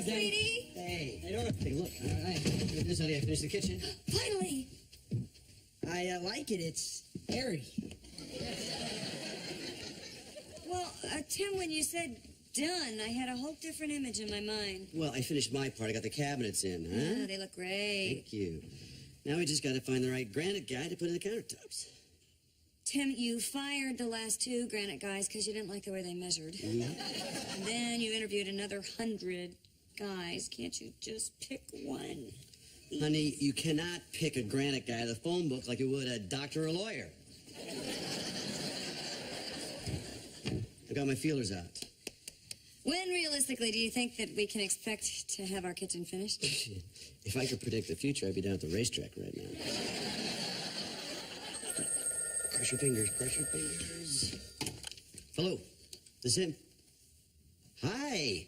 Daddy. Sweetie. Hey, how you doing? Take a look. All right. This honey, I finished the kitchen. Finally. I like it. It's airy. Well, Tim, when you said done, I had a whole different image in my mind. Well, I finished my part. I got the cabinets in, huh? Yeah, they look great. Thank you. Now we just got to find the right granite guy to put in the countertops. Tim, you fired the last 2 granite guys because you didn't like the way they measured. Mm-hmm. And then you interviewed another 100 guys. Can't you just pick one? Honey, you cannot pick a granite guy out of the phone book like you would a doctor or a lawyer. I got my feelers out. When, realistically, do you think that we can expect to have our kitchen finished? If I could predict the future, I'd be down at the racetrack right now. Cross your fingers, cross your fingers. Hello, this is him. Hi.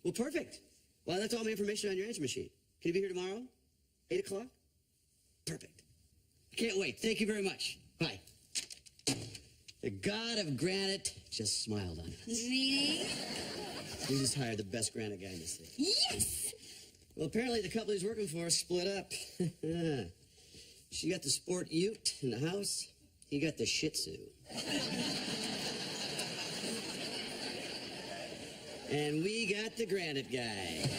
Well, perfect. Well, that's all my information on your answer machine. Can you be here tomorrow? 8 o'clock? Perfect. I can't wait. Thank you very much. Bye. The god of granite just smiled on us. Meaning? We just hired the best granite guy in the city. Yes! Well, apparently the couple he's working for split up. She got the sport ute in the house. He got the shih tzu. And we got the granite guy.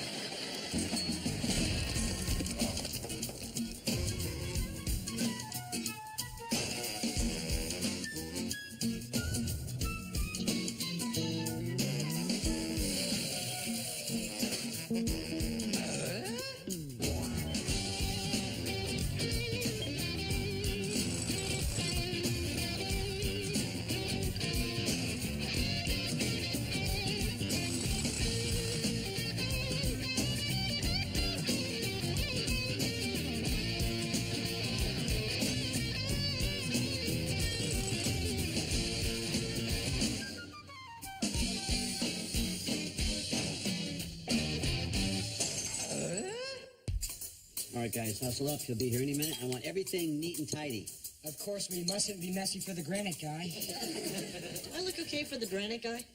All right, guys, hustle up. He'll be here any minute. I want everything neat and tidy. Of course, we mustn't be messy for the granite guy. Do I look okay for the granite guy?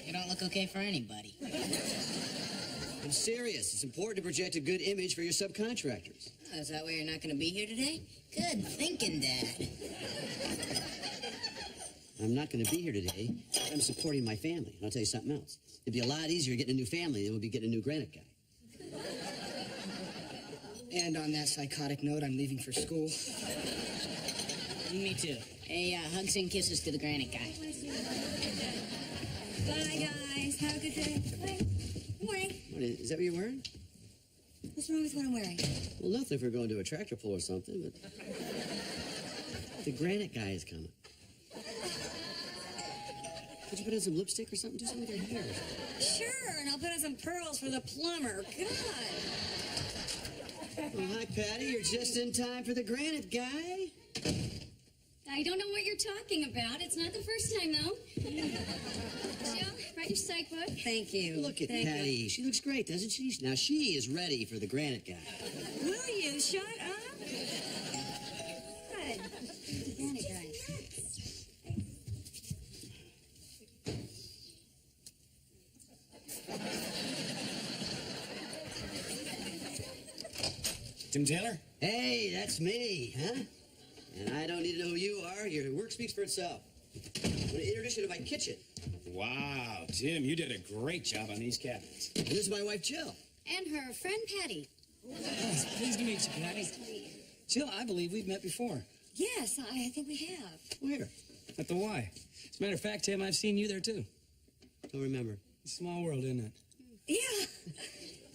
You don't look okay for anybody. I'm serious. It's important to project a good image for your subcontractors. Oh, is that why you're not going to be here today? Good thinking, Dad. I'm not going to be here today. I'm supporting my family. And I'll tell you something else. It'd be a lot easier getting a new family than it would be getting a new granite guy. And on that psychotic note, I'm leaving for school. Me too. Hey, hugs and kisses to the granite guy. Bye, guys. Have a good day. Bye. Morning. Is that what you're wearing? What's wrong with what I'm wearing? Well, nothing if we're going to a tractor pull or something, but the granite guy is coming. Could you put on some lipstick or something? Do something with your hair. Sure, and I'll put on some pearls for the plumber. God. Well, hi, Patty. You're just in time for the granite guy. I don't know what you're talking about. It's not the first time, though. Jill, write your psych book. Thank you. Look at Thank Patty. you. She looks great, doesn't she? Now, she is ready for the granite guy. Will you shut up? Good. Granite guy. Tim Taylor? Hey, that's me, huh? And I don't need to know who you are. Your work speaks for itself. I'm going to introduce you to my kitchen. Wow, Tim, you did a great job on these cabinets. And this is my wife, Jill. And her friend Patty. Yes, pleased to meet you, Patty. Jill, I believe we've met before. Yes, I think we have. Where? At the Y. As a matter of fact, Tim, I've seen you there, too. Don't remember. It's a small world, isn't it? Yeah.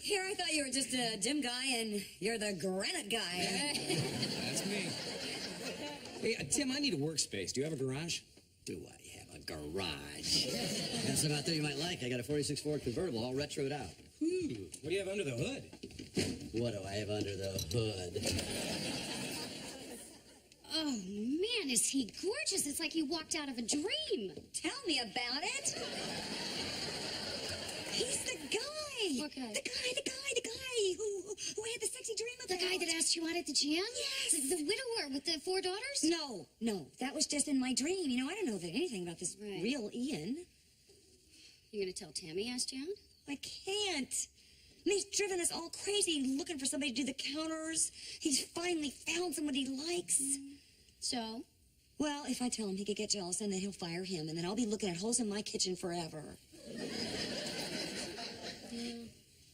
Here, I thought you were just a dim guy, and you're the granite guy. That's me. Hey, Tim, I need a workspace. Do you have a garage? Do I have a garage? That's about there you might like. I got a 46 Ford convertible all retroed out. Ooh, what do you have under the hood? What do I have under the hood? Oh, man, is he gorgeous. It's like he walked out of a dream. Tell me about it. He's the guy. What guy? The guy who had the sexy dream about. The guy that asked you out at the gym? Yes. The widower with the 4 daughters? No, that was just in my dream. You know, I don't know anything about this Right. real Ian. You gonna tell Tim he asked you out? I can't. I mean, he's driven us all crazy looking for somebody to do the counters. He's finally found someone he likes. So? Well, if I tell him, he could get jealous, and then he'll fire him, and then I'll be looking at holes in my kitchen forever.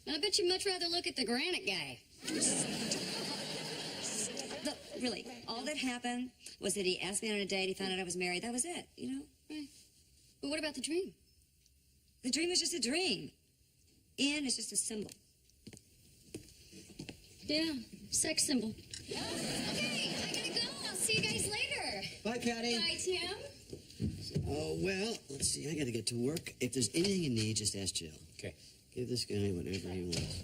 I bet you'd much rather look at the Granite guy. Look, really, all that happened was that he asked me on a date, he found out I was married. That was it, you know? Right. But what about the dream? The dream was just a dream. N is just a symbol. Yeah, sex symbol. Okay, I gotta go. I'll see you guys later. Bye, Patty. Bye, Tim. Oh, well, let's see. I got to get to work. If there's anything you need, just ask Jill. Okay. Give this guy whatever he wants.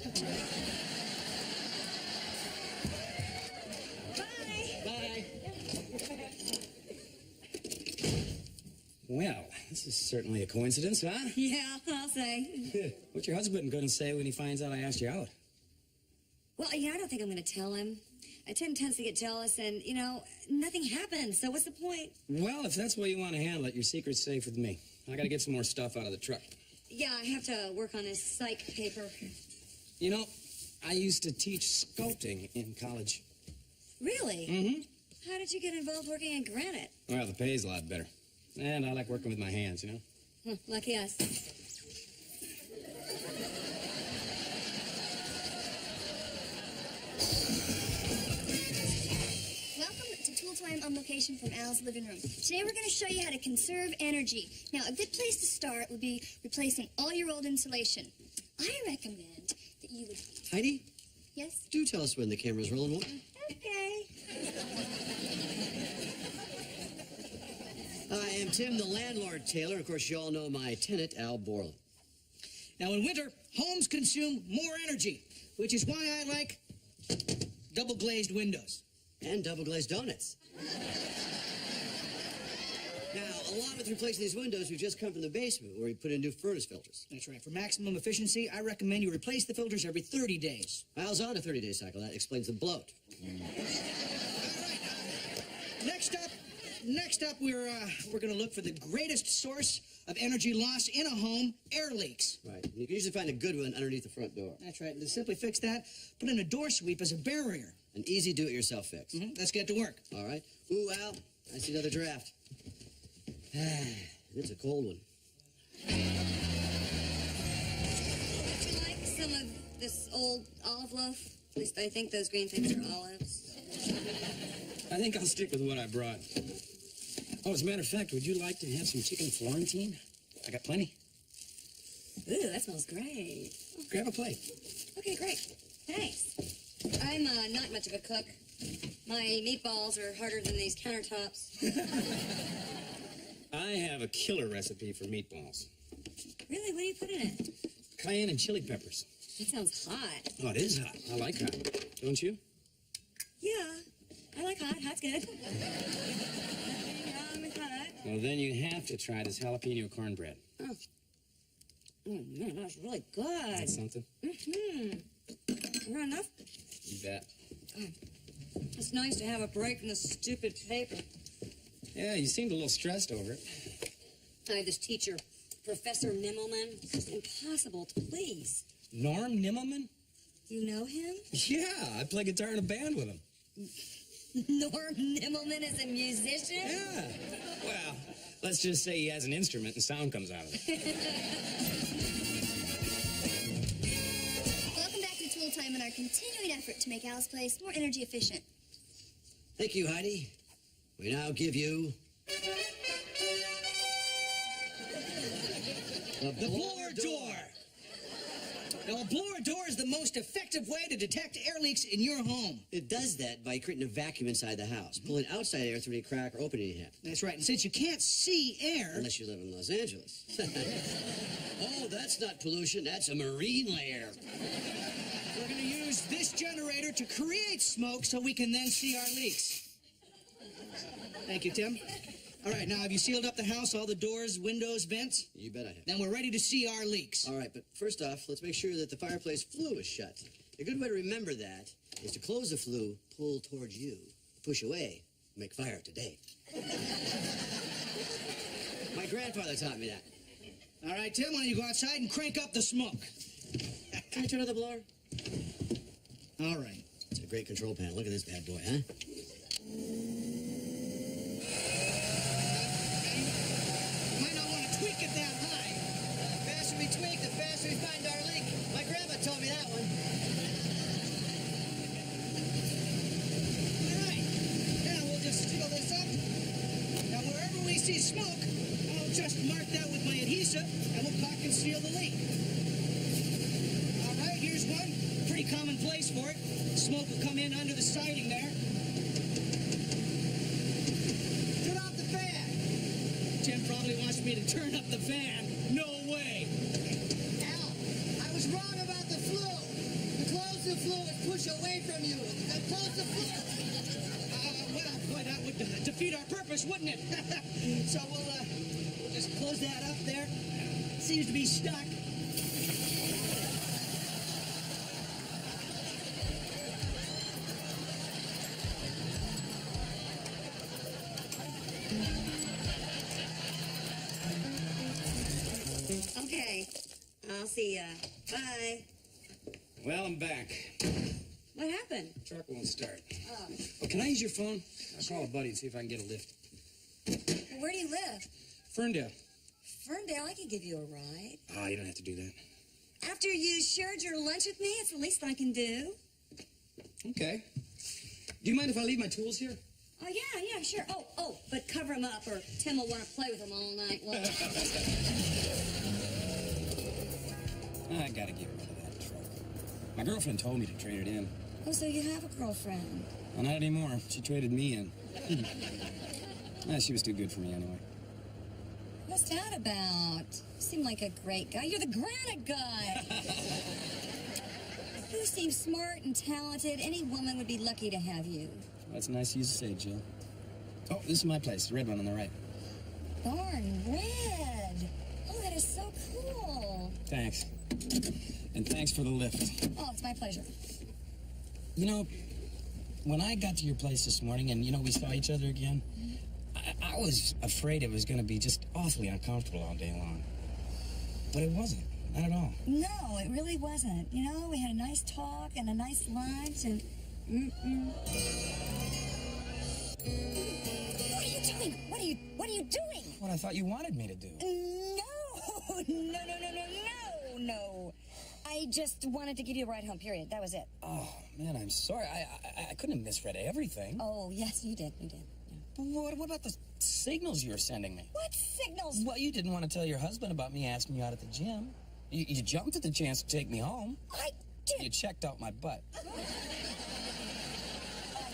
Bye. Well, this is certainly a coincidence, huh? Yeah, I'll say. What's your husband going to say when he finds out I asked you out? Well, I don't think I'm going to tell him. Tim tends to get jealous, and, nothing happens, so what's the point? Well, if that's the way you want to handle it, your secret's safe with me. I got to get some more stuff out of the truck. Yeah, I have to work on this psych paper. You know, I used to teach sculpting in college. Really? Mm-hmm. How did you get involved working in Granite? Well, the pay's a lot better. And I like working with my hands, you know? Lucky us. Welcome to Tool Time on location from Al's living room. Today we're going to show you how to conserve energy. Now, a good place to start would be replacing all your old insulation. I recommend that you would... Heidi, Yes? do tell us when the camera's rolling. Okay. I am Tim, the landlord, Taylor. Of course, you all know my tenant, Al Borland. Now, in winter, homes consume more energy, which is why I like double-glazed windows. And double-glazed donuts. Now, along with replacing these windows, we've just come from the basement where we put in new furnace filters. That's right. For maximum efficiency, I recommend you replace the filters every 30 days. Al's on a 30-day cycle. That explains the bloat. Next up, we're going to look for the greatest source of energy loss in a home, air leaks. Right. You can usually find a good one underneath the front door. That's right. To simply fix that, put in a door sweep as a barrier. An easy do-it-yourself fix. Let's get to work. All right. Ooh, Al, I see another draft. It's a cold one. Would you like some of this old olive loaf? At least I think those green things are olives. I think I'll stick with what I brought. Oh, as a matter of fact, would you like to have some chicken Florentine? I got plenty. Ooh, that smells great. Grab a plate. Okay, great. Thanks. I'm not much of a cook. My meatballs are harder than these countertops. I have a killer recipe for meatballs. Really? What do you put in it? Cayenne and chili peppers. That sounds hot. Oh, it is hot. I like hot. Don't you? Yeah, I like hot. Hot's good. I'm hot. Well, then you have to try this jalapeno cornbread. Oh. Oh, man, that's really good. That's something? Mm-hmm. Not enough? You bet. It's nice to have a break from this stupid paper. Yeah, you seemed a little stressed over it. I have this teacher, Professor Nimmelman. It's just impossible to please. Norm Nimmelman? You know him? Yeah, I play guitar in a band with him. Norm Nimmelman is a musician? Yeah. Well, let's just say he has an instrument and sound comes out of it. Welcome back to Tool Time and our continuing effort to make Al's place more energy efficient. Thank you, Heidi. We now give you... The blower door. Now, a blower door is the most effective way to detect air leaks in your home. It does that by creating a vacuum inside the house, pulling outside air through any crack or opening you have. That's right. And since you can't see air... Unless you live in Los Angeles. Oh, that's not pollution. That's a marine layer. We're going to use this generator to create smoke so we can then see our leaks. Thank you, Tim. All right, now, have you sealed up the house, all the doors, windows, vents? You bet I have. Then we're ready to see our leaks. All right, but first off, let's make sure that the fireplace flue is shut. A good way to remember that is to close the flue, pull towards you, push away, make fire today. My grandfather taught me that. All right, Tim, why don't you go outside and crank up the smoke? Can I turn on the blower? All right. It's a great control panel. Look at this bad boy, huh? Might not want to tweak it that high. The faster we tweak, the faster we find our leak. My grandma told me that one. All right. Now we'll just seal this up. Now, wherever we see smoke, I'll just mark that with my adhesive, and we'll caulk and seal the leak. All right, here's one. Pretty common place for it. Smoke will come in under the siding there. Turn off the fan. Tim probably wants me to turn up the fan. No way. Al, I was wrong about the flue. The close the flue and push away from you. Close the flue. Well, boy, that would defeat our purpose, wouldn't it? So we'll just close that up there. Seems to be stuck. Okay. I'll see ya. Bye. Well, I'm back. What happened? Truck won't start. Oh. Oh, can I use your phone? I'll call a buddy and see if I can get a lift. Where do you live? Ferndale. Ferndale, I can give you a ride. Oh, you don't have to do that. After you shared your lunch with me, it's the least I can do. Okay. Do you mind if I leave my tools here? Oh, yeah, sure. Oh, but cover them up or Tim will want to play with them all night long. I gotta get rid of that truck. My girlfriend told me to trade it in. Oh, so you have a girlfriend? Well, not anymore. She traded me in. She was too good for me anyway. What's that about? You seem like a great guy. You're the Granite guy. You seem smart and talented. Any woman would be lucky to have you. That's nice of you to say, Jill. Oh, this is my place, the red one on the right. Darn red. Oh, that is so cool. Thanks. And thanks for the lift. Oh, it's my pleasure. You know, when I got to your place this morning and, we saw each other again, I was afraid it was going to be just awfully uncomfortable all day long. But it wasn't. Not at all. No, it really wasn't. We had a nice talk and a nice lunch and... What are you doing? What are you doing? What I thought you wanted me to do. No. I just wanted to give you a ride home, period. That was it. Oh, man, I'm sorry. I couldn't have misread everything. Oh, yes, you did. Yeah. But what about the signals you were sending me? What signals? Well, you didn't want to tell your husband about me asking you out at the gym. You jumped at the chance to take me home. I did. You checked out my butt. I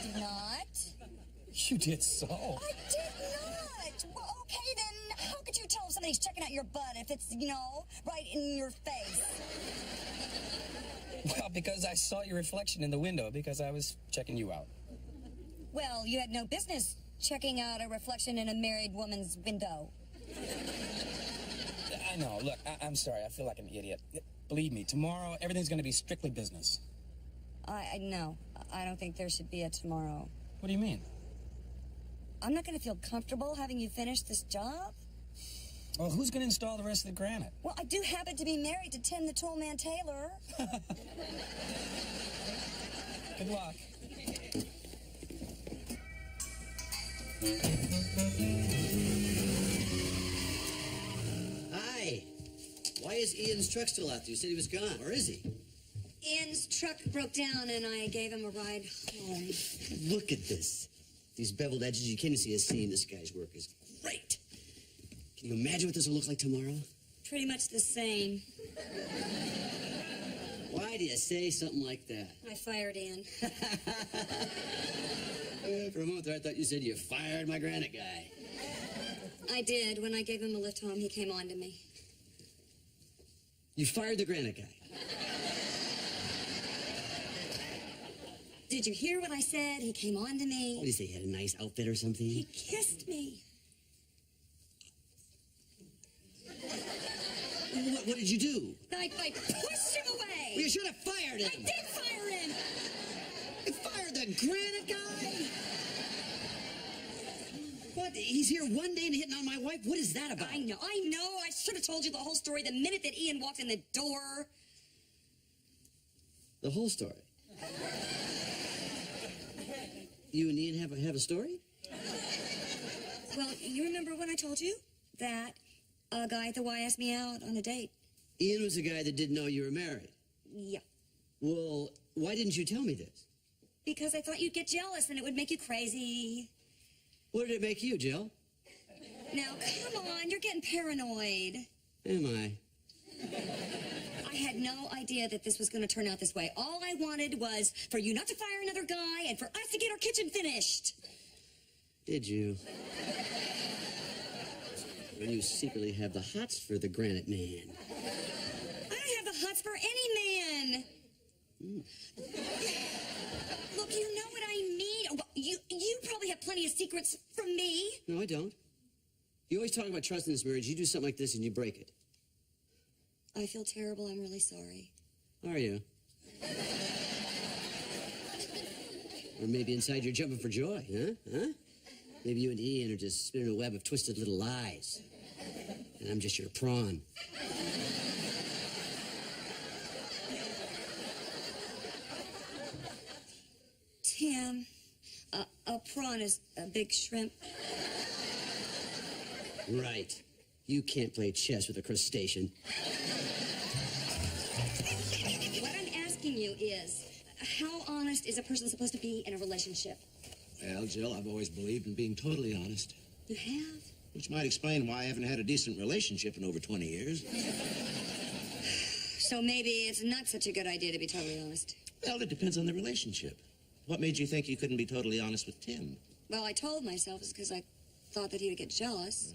did not. You did so. I did not. Well, okay, then how could you tell if somebody's checking out your butt if it's, right in your face? Well, because I saw your reflection in the window because I was checking you out. Well, you had no business checking out a reflection in a married woman's window. I know. Look, I'm sorry. I feel like an idiot. Believe me, tomorrow everything's going to be strictly business. No. I don't think there should be a tomorrow. What do you mean? I'm not going to feel comfortable having you finish this job. Well, who's going to install the rest of the granite? Well, I do happen to be married to Tim the Toolman Taylor. Good luck. Hi. Why is Ian's truck still out there? You said he was gone. Or is he? Ian's truck broke down and I gave him a ride home. Look at this. These beveled edges, you can't see a seam. This guy's work is great. Can you imagine what this will look like tomorrow? Pretty much the same. Why do you say something like that? I fired Ian. For a moment there, I thought you said you fired my granite guy. I did. When I gave him a lift home, he came on to me. You fired the granite guy. Did you hear what I said? He came on to me. What did he say? He had a nice outfit or something? He kissed me. What did you do? I pushed him away. Well, you should have fired him. I did fire him. You fired the granite guy? What? He's here one day and hitting on my wife? What is that about? I know. I should have told you the whole story the minute that Ian walked in the door. The whole story? You and Ian have a story? Well, you remember when I told you that a guy at the Y asked me out on a date? Ian was the guy that didn't know you were married. Yeah. Well, why didn't you tell me this? Because I thought you'd get jealous and it would make you crazy. What did it make you, Jill? Now, come on, you're getting paranoid. Am I? I had no idea that this was going to turn out this way. All I wanted was for you not to fire another guy and for us to get our kitchen finished. Did you? Well, you secretly have the hots for the Granite man. I don't have the hots for any man. Look, you know what I mean. Well, you probably have plenty of secrets from me. No, I don't. You always talk about trust in this marriage. You do something like this and you break it. I feel terrible. I'm really sorry. Are you? Or maybe inside you're jumping for joy, huh? Maybe you and Ian are just spinning a web of twisted little lies. And I'm just your prawn. Tim, a prawn is a big shrimp. Right. You can't play chess with a crustacean. What I'm asking you is, how honest is a person supposed to be in a relationship? Well, Jill, I've always believed in being totally honest. You have? Which might explain why I haven't had a decent relationship in over 20 years. So maybe it's not such a good idea to be totally honest. Well, it depends on the relationship. What made you think you couldn't be totally honest with Tim? Well, I told myself it's because I thought that he would get jealous.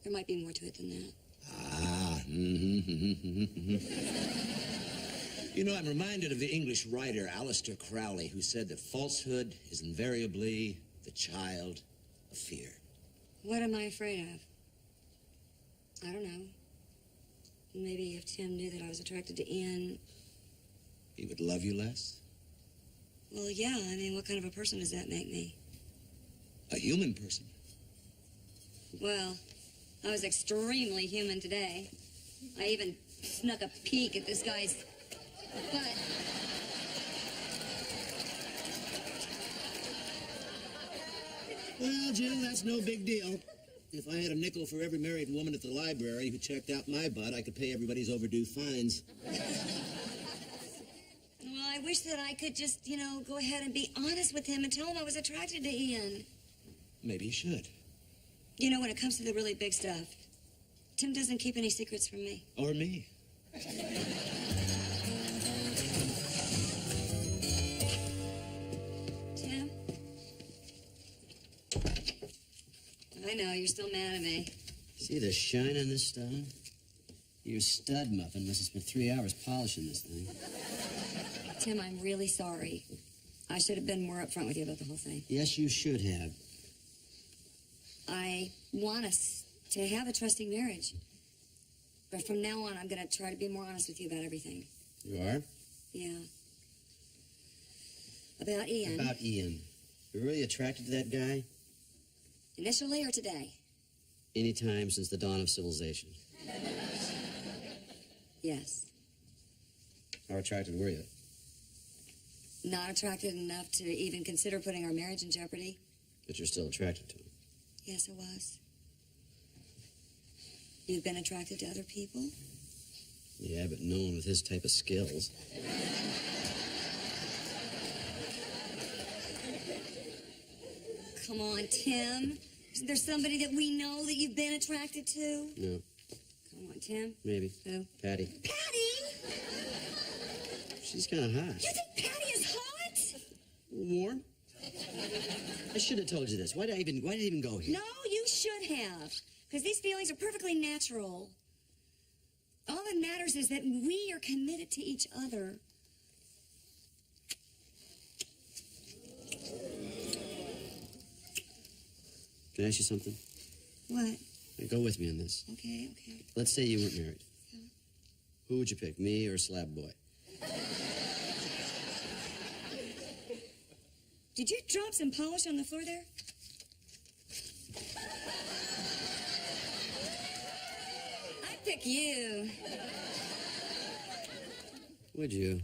There might be more to it than that. You know, I'm reminded of the English writer Aleister Crowley, who said that falsehood is invariably the child of fear. What am I afraid of? I don't know. Maybe if Tim knew that I was attracted to Ian... He would love you less? Well, yeah. I mean, what kind of a person does that make me? A human person. Well, I was extremely human today. I even snuck a peek at this guy's butt. Well, Jill, that's no big deal. If I had a nickel for every married woman at the library who checked out my butt, I could pay everybody's overdue fines. Well, I wish that I could just, go ahead and be honest with him and tell him I was attracted to Ian. Maybe you should. When it comes to the really big stuff, Tim doesn't keep any secrets from me. Or me. Tim? I know, you're still mad at me. See the shine on this stone? Your stud muffin must have spent 3 hours polishing this thing. Tim, I'm really sorry. I should have been more upfront with you about the whole thing. Yes, you should have. I want us to have a trusting marriage. But from now on, I'm going to try to be more honest with you about everything. You are? Yeah. About Ian. About Ian. You're really attracted to that guy? Initially or today? Any time since the dawn of civilization. Yes. How attracted were you? Not attracted enough to even consider putting our marriage in jeopardy. But you're still attracted to him. Yes, I was. You've been attracted to other people? Yeah, but no one with his type of skills. Come on, Tim. Isn't there somebody that we know that you've been attracted to? No. Come on, Tim. Maybe. Who? Patty. Patty? She's kind of hot. You think Patty is hot? Warm? I should have told you this. Why did I even go here? No, you should have. Because these feelings are perfectly natural. All that matters is that we are committed to each other. Can I ask you something? What? Now, go with me on this. Okay. Let's say you weren't married. Yeah. Who would you pick, me or Slab Boy? Did you drop some polish on the floor there? pick you. Would you?